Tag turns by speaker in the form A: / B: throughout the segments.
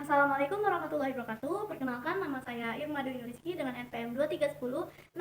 A: Assalamualaikum warahmatullahi wabarakatuh. Perkenalkan, nama saya Irma Dwi Rizky dengan NPM 23106310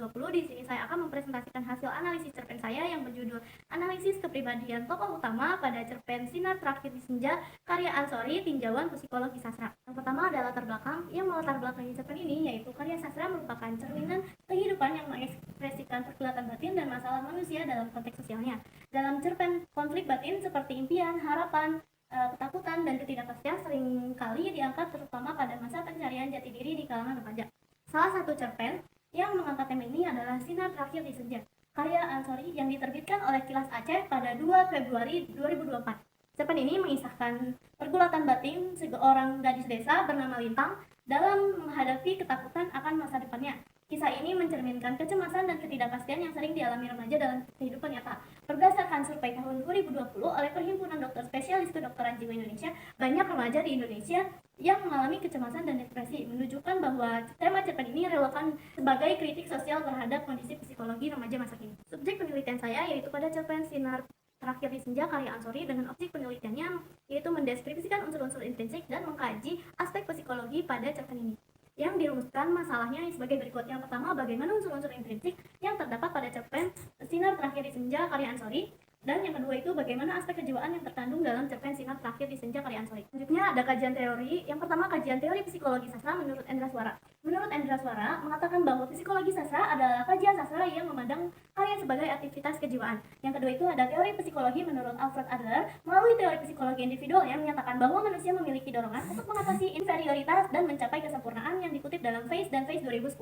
A: Di sini saya akan mempresentasikan hasil analisis cerpen saya yang berjudul Analisis Kepribadian Tokoh Utama pada cerpen Sinar Terakhir di Senja karya Ansori, tinjauan psikologi sastra. Yang pertama adalah latar belakang. Yang melatar belakangi cerpen ini yaitu karya sastra merupakan cerminan kehidupan yang mengekspresikan pergulatan batin dan masalah manusia dalam konteks sosialnya. Dalam cerpen, konflik batin seperti impian, harapan, ketakutan dan ketidakpastian seringkali diangkat terutama pada masa pencarian jati diri di kalangan remaja. Salah satu cerpen yang mengangkat tema ini adalah Sinar Terakhir di Senja, karya Ansori yang diterbitkan oleh Kilas Aceh pada 2 Februari 2024. Cerpen ini mengisahkan pergulatan batin seorang gadis desa bernama Lintang dalam menghadapi ketakutan akan masa depannya. Kisah ini mencerminkan kecemasan dan ketidakpastian yang sering dialami remaja dalam kehidupan nyata. Berdasarkan survei tahun 2020 oleh Perhimpunan Dokter Spesialis Kedokteran Jiwa Indonesia, banyak remaja di Indonesia yang mengalami kecemasan dan depresi, menunjukkan bahwa tema cerpen ini relevan sebagai kritik sosial terhadap kondisi psikologi remaja masa kini. Subjek penelitian saya yaitu pada cerpen Sinar Terakhir di Senja karya Ansori dengan objek penelitiannya yaitu mendeskripsikan unsur-unsur intrinsik dan mengkaji aspek psikologi pada cerpen ini. Yang dirumuskan masalahnya sebagai berikut. Yang pertama, bagaimana unsur-unsur intrinsik yang terdapat pada cerpen Sinar Terakhir di Senja karya Ansori. Dan yang kedua itu bagaimana aspek kejiwaan yang terkandung dalam cerpen Sinar Terakhir di Senja karya Ansori. Selanjutnya ada kajian teori. Yang pertama, kajian teori psikologi sastra menurut Endra Swara. Menurut Endra Swara mengatakan bahwa psikologi sastra adalah kajian sastra yang memandang karya sebagai aktivitas kejiwaan. Yang kedua itu ada teori psikologi menurut Alfred Adler. Melalui teori psikologi individual yang menyatakan bahwa manusia memiliki dorongan untuk mengatasi inferioritas dan mencapai kesempurnaan yang dikutip dalam Face dan Face 2010.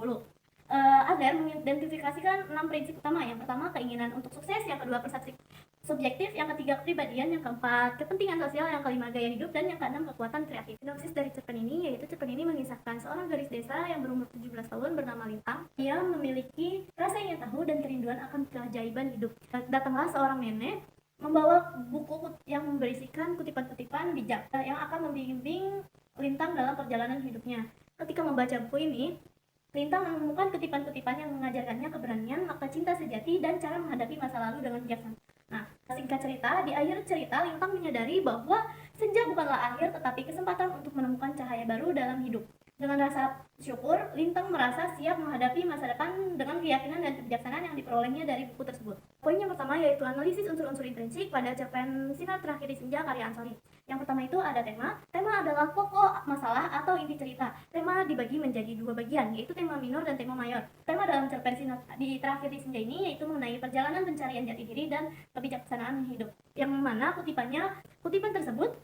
A: Adler mengidentifikasikan 6 prinsip utama. Yang pertama, keinginan untuk sukses. Yang kedua, persepsi subjektif. Yang ketiga, kepribadian. Yang keempat, kepentingan sosial. Yang kelima, gaya hidup. Dan yang keenam, kekuatan kreatif. Sinopsis dari cerpen ini yaitu cerpen ini mengisahkan seorang gadis desa yang berumur 17 tahun bernama Lintang. Dia memiliki rasa ingin tahu dan kerinduan akan keajaiban hidup. Datanglah seorang nenek membawa buku yang berisikan kutipan-kutipan bijak yang akan membimbing Lintang dalam perjalanan hidupnya. Ketika membaca buku ini, Lintang menemukan kutipan-kutipan yang mengajarkannya keberanian, makna cinta sejati, dan cara menghadapi masa lalu dengan bijaksana. Nah, singkat cerita, di akhir cerita Lintang menyadari bahwa senja bukanlah akhir tetapi kesempatan untuk menemukan cahaya baru dalam hidup. Dengan rasa syukur, Lintang merasa siap menghadapi masa depan dengan keyakinan dan kebijaksanaan yang diperolehnya dari buku tersebut. Poin yang pertama yaitu analisis unsur-unsur intrinsik pada cerpen Sinar Terakhir di Senja karya Ansori. Yang pertama itu ada tema. Tema adalah pokok masalah atau inti cerita. Tema dibagi menjadi dua bagian, yaitu tema minor dan tema mayor. Tema dalam cerpen Sinar di Terakhir di Senja ini yaitu mengenai perjalanan pencarian jati diri dan kebijaksanaan hidup. Yang mana kutipan tersebut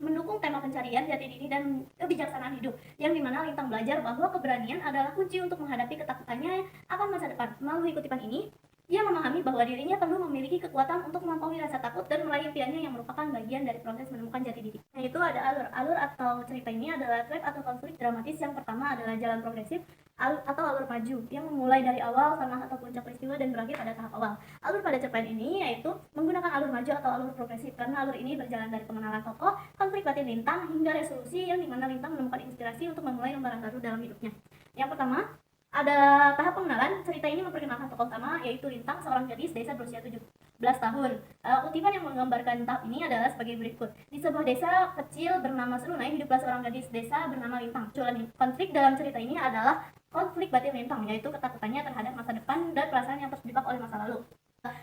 A: mendukung tema pencarian jati diri dan kebijaksanaan hidup, yang dimana Lintang belajar bahwa keberanian adalah kunci untuk menghadapi ketakutannya akan masa depan. Melalui kutipan ini, dia memahami bahwa dirinya perlu memiliki kekuatan untuk melampaui rasa takut dan meraih impiannya yang merupakan bagian dari proses menemukan jati diri. Nah, itu ada alur atau cerita ini adalah thread atau konflik dramatis. Yang pertama adalah jalan progresif atau alur maju yang memulai dari awal, tengah atau puncak peristiwa dan berakhir pada tahap awal. Alur pada cerpen ini yaitu menggunakan alur maju atau alur progresif karena alur ini berjalan dari pengenalan tokoh, konflik batin Lintang hingga resolusi yang dimana Lintang menemukan inspirasi untuk memulai lembaran baru dalam hidupnya. Yang pertama, ada tahap pengenalan. Cerita ini memperkenalkan tokoh utama yaitu Lintang, seorang gadis desa berusia 17 tahun. Kutipan yang menggambarkan tahap ini adalah sebagai berikut. Di sebuah desa kecil bernama Serunai, hiduplah seorang gadis desa bernama Lintang. Konflik dalam cerita ini adalah konflik batin Lintang, yaitu ketakutannya terhadap masa depan dan perasaan yang terjebak oleh masa lalu.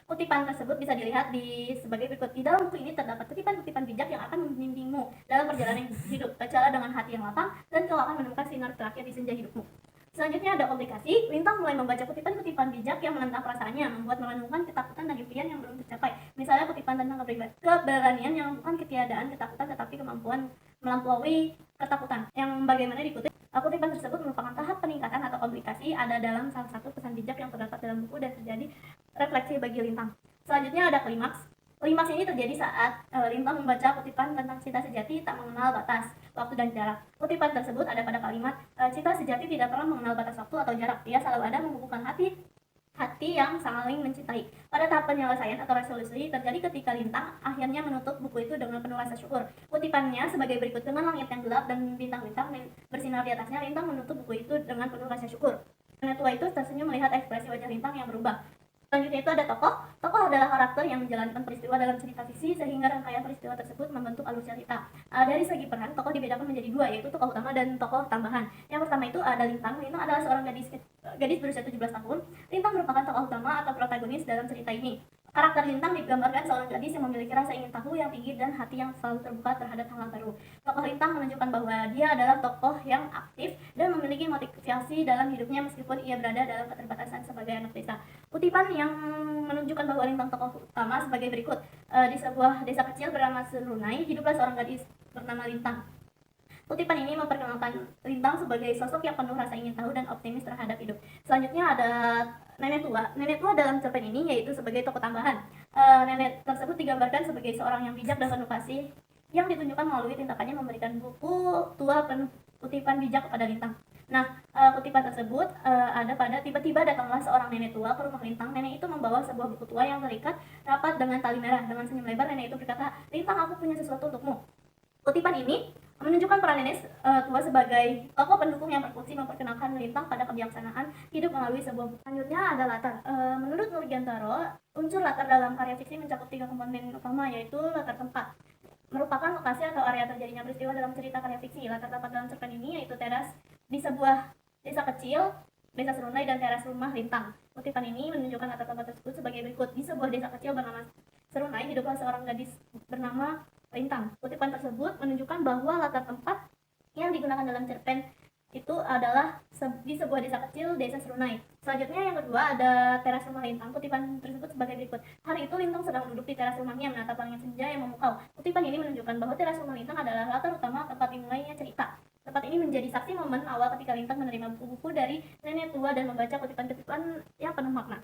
A: Kutipan tersebut bisa dilihat sebagai berikut. Di dalam buku ini terdapat kutipan-kutipan bijak yang akan membimbingmu dalam perjalanan hidup. Bacalah dengan hati yang lapang dan kau akan menemukan sinar terakhir di senja hidupmu. Selanjutnya ada komplikasi. Lintang mulai membaca kutipan-kutipan bijak yang menentang perasaannya, membuat merenungkan ketakutan dan impian yang belum tercapai. Misalnya kutipan tentang keberanian yang bukan ketiadaan ketakutan tetapi kemampuan melampaui ketakutan. Yang bagaimana dikutip, kutipan tersebut merupakan tahap peningkatan atau komplikasi ada dalam salah satu pesan bijak yang terdapat dalam buku dan terjadi refleksi bagi Lintang. Selanjutnya ada klimaks. Klimaks ini terjadi saat Lintang membaca kutipan tentang cinta sejati tak mengenal batas, waktu dan jarak. Kutipan tersebut ada pada kalimat, cinta sejati tidak pernah mengenal batas waktu atau jarak. Dia selalu ada menghubungkan hati yang saling mencintai. Pada tahap penyelesaian atau resolusi terjadi ketika Lintang akhirnya menutup buku itu dengan penuh rasa syukur. Kutipannya sebagai berikut, dengan langit yang gelap dan bintang-bintang bersinar di atasnya, Lintang menutup buku itu dengan penuh rasa syukur. Nenek tua itu tersenyum melihat ekspresi wajah Lintang yang berubah. Selanjutnya itu ada tokoh. Tokoh adalah karakter yang menjalankan peristiwa dalam cerita fiksi sehingga rangkaian peristiwa tersebut membentuk alur cerita. Dari segi peran, tokoh dibedakan menjadi dua, yaitu tokoh utama dan tokoh tambahan. Yang pertama itu ada Lintang. Lintang adalah seorang gadis berusia 17 tahun. Lintang merupakan tokoh utama atau protagonis dalam cerita ini. Karakter Lintang digambarkan seorang gadis yang memiliki rasa ingin tahu yang tinggi dan hati yang selalu terbuka terhadap hal-hal baru. Tokoh Lintang menunjukkan bahwa dia adalah tokoh yang aktif dan memiliki motivasi dalam hidupnya meskipun ia berada dalam keterbatasan sebagai anak desa. Kutipan yang menunjukkan bahwa Lintang tokoh utama sebagai berikut. Di sebuah desa kecil bernama Serunai, hiduplah seorang gadis bernama Lintang. Kutipan ini memperkenalkan Lintang sebagai sosok yang penuh rasa ingin tahu dan optimis terhadap hidup. Selanjutnya ada nenek tua. Nenek tua dalam cerpen ini yaitu sebagai tokoh tambahan. Nenek tersebut digambarkan sebagai seorang yang bijak dan penuh kasih yang ditunjukkan melalui tindakannya memberikan buku tua penuh kutipan bijak kepada Lintang. Nah, kutipan tersebut ada pada tiba-tiba datanglah seorang nenek tua ke rumah Lintang. Nenek itu membawa sebuah buku tua yang terikat rapat dengan tali merah. Dengan senyum lebar, nenek itu berkata, "Lintang, aku punya sesuatu untukmu." Kutipan ini menunjukkan peran nenek tua sebagai tokoh pendukung yang berfungsi memperkenalkan Lintang pada kebijaksanaan hidup melalui sebuah buku. Selanjutnya ada latar. Menurut Nurgiantoro, unsur latar dalam karya fiksi mencakup 3 komponen utama, yaitu latar tempat, merupakan lokasi atau area terjadinya peristiwa dalam cerita karya fiksi. Latar tempat dalam cerpen ini yaitu teras di sebuah desa kecil, desa Serunai, dan teras rumah Lintang. Kutipan ini menunjukkan latar tempat tersebut sebagai berikut. Di sebuah desa kecil bernama Serunai, hiduplah seorang gadis bernama Lintang. Kutipan tersebut menunjukkan bahwa latar tempat yang digunakan dalam cerpen itu adalah di sebuah desa kecil, desa Serunai. Selanjutnya yang kedua ada teras rumah Lintang. Kutipan tersebut sebagai berikut. Hari itu Lintang sedang duduk di teras rumahnya menatap langit senja yang memukau. Kutipan ini menunjukkan bahwa teras rumah Lintang adalah latar utama tempat dimulainya cerita. Tempat ini menjadi saksi momen awal ketika Lintang menerima buku-buku dari nenek tua dan membaca kutipan-kutipan yang penuh makna.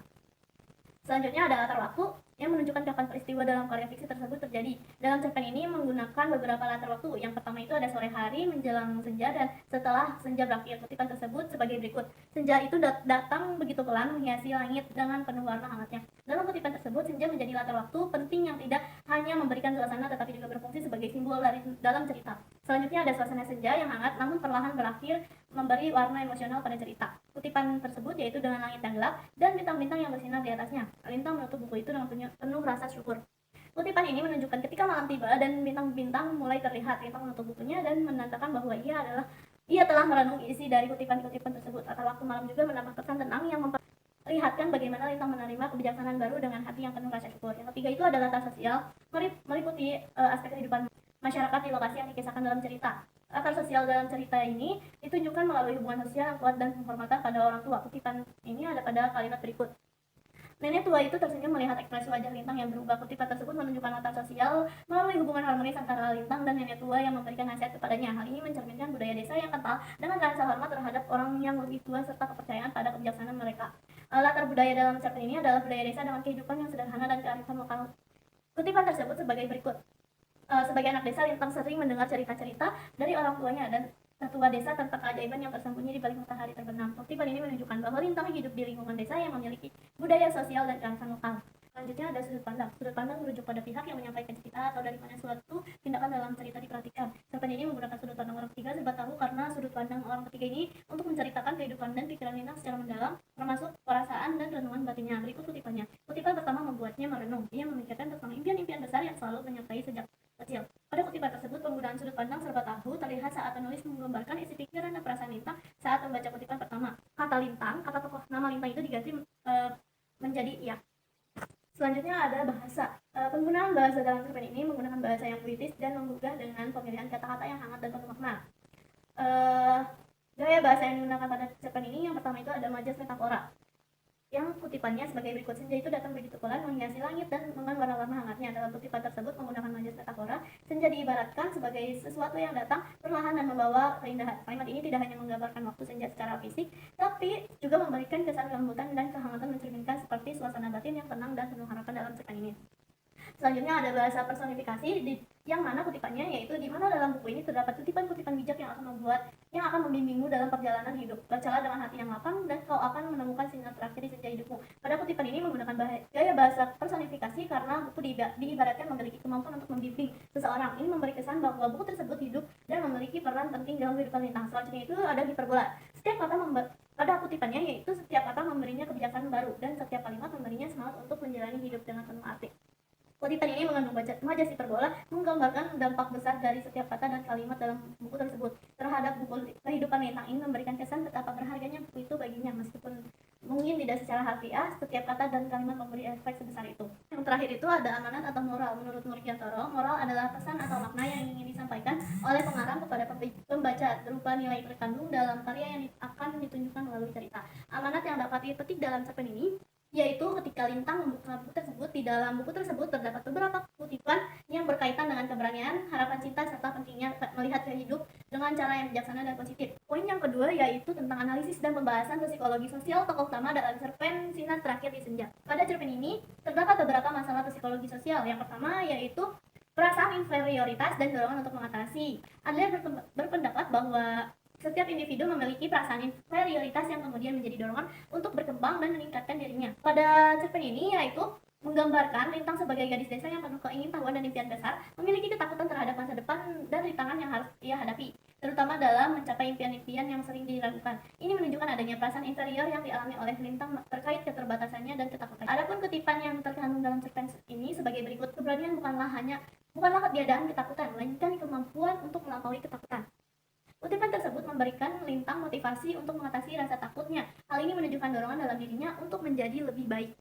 A: Selanjutnya ada latar waktu yang menunjukkan kapan peristiwa dalam karya fiksi tersebut terjadi. Dalam cerpen ini menggunakan beberapa latar waktu. Yang pertama itu ada sore hari menjelang senja dan setelah senja berakhir. Kutipan tersebut sebagai berikut. Senja itu datang begitu pelan menghiasi langit dengan penuh warna hangatnya. Dalam kutipan tersebut, senja menjadi latar waktu penting yang tidak hanya memberikan suasana tetapi juga berfungsi sebagai simbol dalam cerita. Selanjutnya ada suasana senja yang hangat namun perlahan berakhir memberi warna emosional pada cerita. Kutipan tersebut yaitu dengan langit yang gelap dan bintang-bintang yang bersinar di atasnya. Lintang menutup buku itu dengan penuh rasa syukur. Kutipan ini menunjukkan ketika malam tiba dan bintang-bintang mulai terlihat. Lintang menutup bukunya dan menandakan bahwa ia telah merenungi isi dari kutipan-kutipan tersebut. Atau waktu malam juga menambah kesan tenang yang memperlihatkan bagaimana Lintang menerima kebijaksanaan baru dengan hati yang penuh rasa syukur. Yang ketiga itu adalah latar sosial, meliputi aspek kehidupan masyarakat di lokasi yang dikisahkan dalam cerita. Latar sosial dalam cerita ini ditunjukkan melalui hubungan sosial yang kuat dan penghormatan pada orang tua. Kutipan ini ada pada kalimat berikut. Nenek tua itu tersenyum melihat ekspresi wajah Lintang yang berubah. Kutipan tersebut menunjukkan latar sosial melalui hubungan harmonis antara Lintang dan nenek tua yang memberikan nasihat kepadanya. Hal ini mencerminkan budaya desa yang kental dengan rasa hormat terhadap orang yang lebih tua serta kepercayaan pada kebijaksanaan mereka. Latar budaya dalam cerpen ini adalah budaya desa dengan kehidupan yang sederhana dan kearifan lokal. Kutipan tersebut sebagai berikut. Sebagai anak desa, Lintang sering mendengar cerita-cerita dari orang tuanya dan tua desa tentang keajaiban yang tersembunyi di balik matahari terbenam. Kutipan ini menunjukkan bahwa Lintang hidup di lingkungan desa yang memiliki budaya sosial dan kearifan lokal. Selanjutnya ada sudut pandang. Sudut pandang merujuk pada pihak yang menyampaikan cerita atau dari mana suatu tindakan dalam cerita diperhatikan. Cerpen ini menggunakan sudut pandang orang ketiga serba tahu karena sudut pandang orang ketiga ini untuk menceritakan kehidupan dan pikiran Lintang secara mendalam, termasuk perasaan dan renungan batinnya. Berikut kutipannya. Kutipan pertama membuatnya merenung. Ia memikirkan tentang impian-impian besar yang selalu menyertai sejak kecil. Pada kutipan tersebut, penggunaan sudut pandang serba tahu terlihat saat penulis menggambarkan isi pikiran dan perasaan Lintang saat membaca kutipan pertama. Kata Lintang, kata tokoh nama Lintang itu diganti menjadi ia. Selanjutnya ada bahasa. Penggunaan bahasa dalam cerpen ini menggunakan bahasa yang puitis dan menggugah dengan pemilihan kata-kata yang hangat dan penuh makna. Gaya bahasa yang digunakan pada cerpen ini yang pertama itu ada majas metafora. Yang kutipannya sebagai berikut. Senja itu datang begitu pelan menghiasi langit dan dengan warna-warna hangatnya. Dalam kutipan tersebut menggunakan majas metafora, senja diibaratkan sebagai sesuatu yang datang perlahan dan membawa keindahan. Kalimat ini tidak hanya menggambarkan waktu senja secara fisik, tapi juga memberikan kesan kelembutan dan kehangatan mencerminkan seperti suasana batin yang tenang dan penuh harapan dalam cerpen ini. Selanjutnya ada bahasa personifikasi yang mana kutipannya yaitu di mana dalam buku ini terdapat kutipan-kutipan bijak yang akan membimbingmu dalam perjalanan hidup. Bacalah dengan hati yang lapang dan kau akan menemukan sinar terakhir di senja hidupmu. Pada kutipan ini menggunakan gaya bahasa personifikasi karena buku diibaratkan memiliki kemampuan untuk membimbing seseorang. Ini memberi kesan bahwa buku tersebut hidup dan memiliki peran penting dalam kehidupan Lintang. Selanjutnya itu ada hiperbola. Pada kutipannya yaitu setiap kata memberinya kebijaksanaan baru dan setiap kalimat memberinya semangat semangat untuk menjalani hidup dengan penuh arti. Kutipan ini mengandung majas hiperbola, menggambarkan dampak besar dari setiap kata dan kalimat dalam buku tersebut terhadap buku kehidupan Lintang ini, memberikan kesan betapa berharganya buku itu baginya. Meskipun mungkin tidak secara harfiah, setiap kata dan kalimat memberi efek sebesar itu. Yang terakhir itu ada amanat atau moral. Menurut Murgiantoro, moral adalah pesan atau makna yang ingin disampaikan oleh pengarang kepada pembaca berupa nilai terkandung dalam karya yang akan ditunjukkan melalui cerita. Amanat yang dapat dipetik dalam cerpen ini yaitu ketika Lintang membuka buku tersebut, di dalam buku tersebut terdapat beberapa kutipan yang berkaitan dengan keberanian, harapan cinta, serta pentingnya melihat hidup dengan cara yang bijaksana dan positif. Poin yang kedua yaitu tentang analisis dan pembahasan psikologi sosial tokoh utama dalam cerpen Sinar Terakhir di Senja. Pada cerpen ini terdapat beberapa masalah psikologi sosial. Yang pertama yaitu perasaan inferioritas dan dorongan untuk mengatasi. Adler berpendapat bahwa setiap individu memiliki perasaan inferioritas yang kemudian menjadi dorongan untuk berkembang dan meningkatkan dirinya. Pada cerpen ini yaitu menggambarkan Lintang sebagai gadis desa yang penuh keingintahuan dan impian besar, memiliki ketakutan terhadap masa depan dan rintangan yang harus ia hadapi, terutama dalam mencapai impian-impian yang sering diragukan. Ini menunjukkan adanya perasaan inferior yang dialami oleh Lintang terkait keterbatasannya dan ketakutan. Adapun kutipan yang terkandung dalam cerpen ini sebagai berikut: keberanian bukanlah ketiadaan ketakutan, melainkan kemampuan untuk melampaui ketakutan. Kutipan tersebut memberikan Lintang motivasi untuk mengatasi rasa takutnya. Hal ini menunjukkan dorongan dalam dirinya untuk menjadi lebih baik.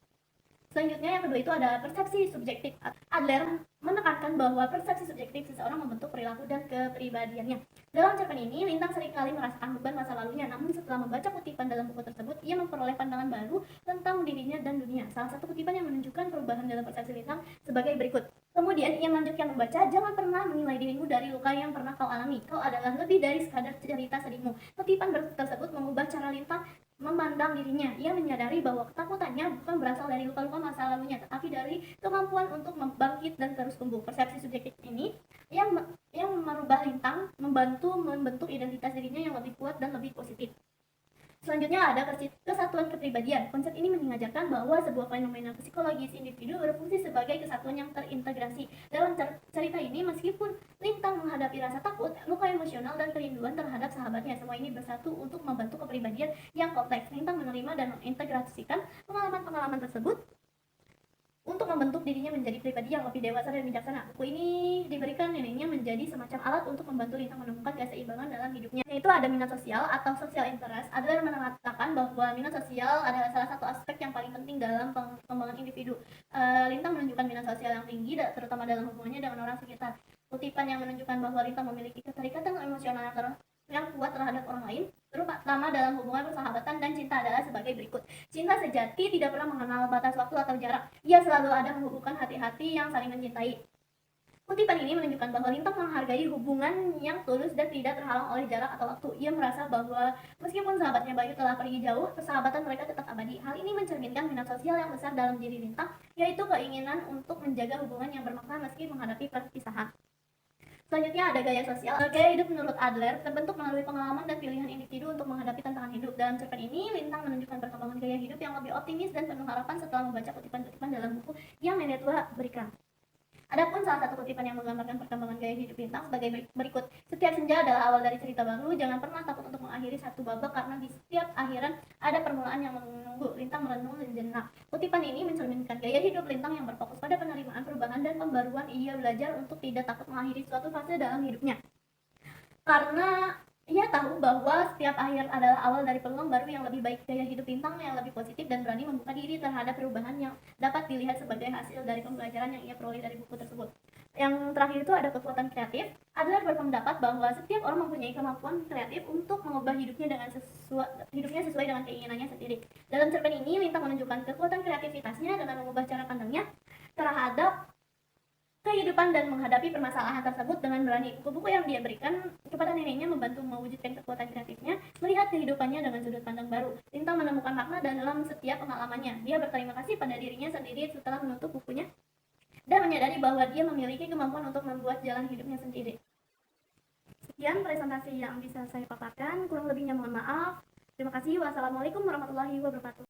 A: Selanjutnya yang kedua itu ada persepsi subjektif. Adler menekankan bahwa persepsi subjektif seseorang membentuk perilaku dan kepribadiannya. Dalam cerpen ini, Lintang seringkali merasakan beban masa lalunya, namun setelah membaca kutipan dalam buku tersebut, ia memperoleh pandangan baru tentang dirinya dan dunia. Salah satu kutipan yang menunjukkan perubahan dalam persepsi Lintang sebagai berikut. Kemudian ia melanjutkan membaca, jangan pernah menilai dirimu dari luka yang pernah kau alami. Kau adalah lebih dari sekadar cerita sedihmu. Kutipan tersebut mengubah cara Lintang memandang dirinya. Ia menyadari bahwa ketakutannya bukan berasal dari luka-luka masa lalunya, tetapi dari kemampuan untuk bangkit dan terus tumbuh. Persepsi subjektif ini yang merubah Lintang, membantu membentuk identitas dirinya yang lebih kuat dan lebih positif. Selanjutnya ada kesatuan kepribadian. Konsep ini mengajarkan bahwa sebuah fenomena psikologis individu berfungsi sebagai kesatuan yang terintegrasi. Dalam cerita ini, meskipun Lintang menghadapi rasa takut, luka emosional, dan kerinduan terhadap sahabatnya, semua ini bersatu untuk membentuk kepribadian yang kompleks. Lintang menerima dan mengintegrasikan pengalaman-pengalaman tersebut untuk membentuk dirinya menjadi pribadi yang lebih dewasa dan bijaksana. Buku ini diberikan nilainya menjadi semacam alat untuk membantu Lintang menemukan keseimbangan dalam hidupnya. Yaitu ada minat sosial atau social interest. Adler mengatakan bahwa minat sosial adalah salah satu aspek yang paling penting dalam pengembangan individu. Lintang menunjukkan minat sosial yang tinggi, terutama dalam hubungannya dengan orang sekitar. Kutipan yang menunjukkan bahwa Lintang memiliki keterikatan emosional yang kuat terhadap orang lain, terutama dalam hubungan persahabatan dan cinta adalah sebagai berikut. Cinta sejati tidak pernah mengenal batas waktu atau jarak. Ia selalu ada menghubungkan hati-hati yang saling mencintai. Kutipan ini menunjukkan bahwa Lintang menghargai hubungan yang tulus dan tidak terhalang oleh jarak atau waktu. Ia merasa bahwa meskipun sahabatnya Bayu telah pergi jauh, persahabatan mereka tetap abadi. Hal ini mencerminkan minat sosial yang besar dalam diri Lintang, yaitu keinginan untuk menjaga hubungan yang bermakna meski menghadapi perpisahan. Selanjutnya ada gaya sosial. Gaya hidup menurut Adler terbentuk melalui pengalaman dan pilihan individu untuk menghadapi tantangan hidup. Dalam cerpen ini, Lintang menunjukkan perkembangan gaya hidup yang lebih optimis dan penuh harapan setelah membaca kutipan-kutipan dalam buku yang nenek tua berikan. Adapun salah satu kutipan yang menggambarkan perkembangan gaya hidup Lintang sebagai berikut. Setiap senja adalah awal dari cerita baru. Jangan pernah takut untuk mengakhiri satu babak karena di setiap akhiran ada permulaan yang menunggu. Lintang merenung sejenak. Kutipan ini mencerminkan gaya hidup Lintang yang berfokus pada penerimaan perubahan dan pembaruan. Ia belajar untuk tidak takut mengakhiri suatu fase dalam hidupnya. Karena ia tahu bahwa setiap akhir adalah awal dari peluang baru yang lebih baik. Gaya hidup Lintang yang lebih positif dan berani membuka diri terhadap perubahan yang dapat dilihat sebagai hasil dari pembelajaran yang ia peroleh dari buku tersebut. Yang terakhir itu ada kekuatan kreatif. Adler berpendapat bahwa setiap orang mempunyai kemampuan kreatif untuk mengubah hidupnya sesuai dengan keinginannya sendiri. Dalam cerpen ini, Lintang menunjukkan kekuatan kreativitasnya dengan mengubah cara pandangnya terhadap kehidupan dan menghadapi permasalahan tersebut dengan berani. Buku-buku yang dia berikan kepada neneknya membantu mewujudkan kekuatan kreatifnya, melihat kehidupannya dengan sudut pandang baru. Lintang menemukan makna dalam setiap pengalamannya. Dia berterima kasih pada dirinya sendiri setelah menutup bukunya dan menyadari bahwa dia memiliki kemampuan untuk membuat jalan hidupnya sendiri. Sekian presentasi yang bisa saya paparkan, kurang lebihnya mohon maaf. Terima kasih. Wassalamualaikum warahmatullahi wabarakatuh.